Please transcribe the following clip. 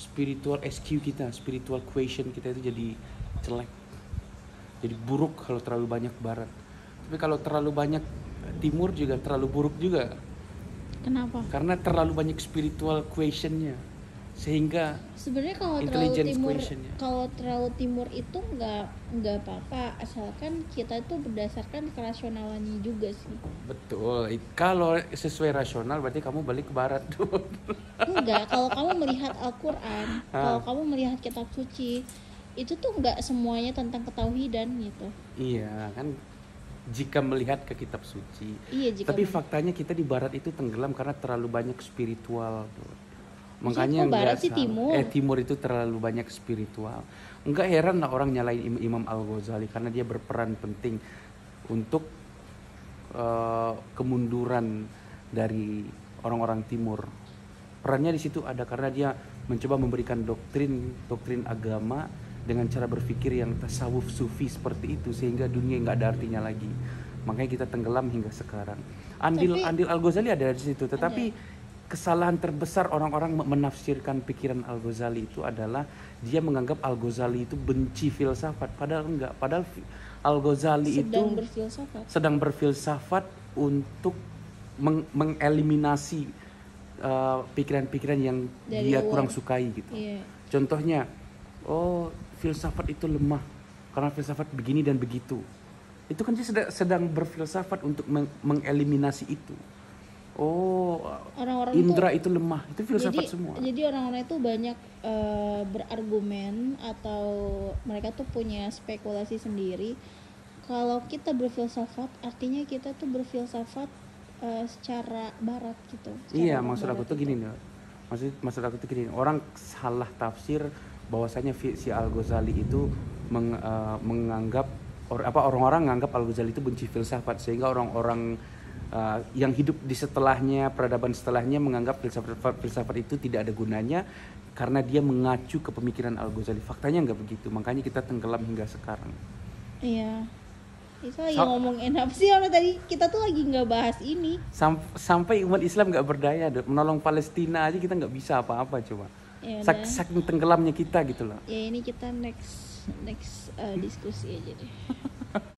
spiritual SQ kita, spiritual quotient kita itu jadi jelek. Jadi buruk kalau terlalu banyak barat. Tapi kalau terlalu banyak timur juga terlalu buruk juga. Kenapa? Karena terlalu banyak spiritual quotient-nya. Sehingga Sebenarnya kalau terlalu timur itu nggak apa-apa, asalkan kita itu berdasarkan kerasionalannya juga sih. betul. Kalau sesuai rasional berarti kamu balik ke barat tuh. Enggak, kalau kamu melihat Al-Quran, kalau kamu melihat kitab suci, itu tuh nggak semuanya tentang ketauhidan gitu. Iya, kan jika melihat ke kitab suci. Iya, Tapi faktanya kita di barat itu tenggelam karena terlalu banyak spiritual tuh. Makanya kok barat enggak sih, timur? timur itu terlalu banyak spiritual. Enggak heran lah orang nyalain Imam Al-Ghazali karena dia berperan penting untuk kemunduran dari orang-orang timur. Perannya di situ ada karena dia mencoba memberikan doktrin agama dengan cara berpikir yang tasawuf sufi seperti itu sehingga dunia nggak ada artinya lagi. Makanya kita tenggelam hingga sekarang. Andil Al-Ghazali ada di situ, tetapi kesalahan terbesar orang-orang menafsirkan pikiran Al-Ghazali itu adalah dia menganggap Al-Ghazali itu benci filsafat, padahal enggak. Padahal Al-Ghazali itu sedang berfilsafat untuk mengeliminasi pikiran-pikiran yang dari dia kurang sukai gitu. Yeah. Contohnya, filsafat itu lemah karena filsafat begini dan begitu. Itu kan dia sedang berfilsafat untuk mengeliminasi itu. Orang-orang indra itu lemah, itu filsafat semua. Jadi orang-orang itu banyak berargumen atau mereka tuh punya spekulasi sendiri. Kalau kita berfilsafat, artinya kita tuh berfilsafat secara barat gitu. Iya, maksud aku tuh gini nih. Maksud aku tuh gini, orang salah tafsir bahwasanya si Al-Ghazali itu menganggap orang-orang menganggap Al-Ghazali itu benci filsafat sehingga orang-orang yang hidup di setelahnya, peradaban setelahnya menganggap filsafat itu tidak ada gunanya karena dia mengacu ke pemikiran Al-Ghazali. Faktanya nggak begitu, makanya kita tenggelam hingga sekarang. Iya. Itu lagi ngomongin apa sih orang tadi? Kita tuh lagi nggak bahas ini. Sampai umat Islam nggak berdaya, menolong Palestina aja kita nggak bisa apa-apa coba. Ya, saking tenggelamnya kita gitu loh. Ya ini kita next diskusi aja deh.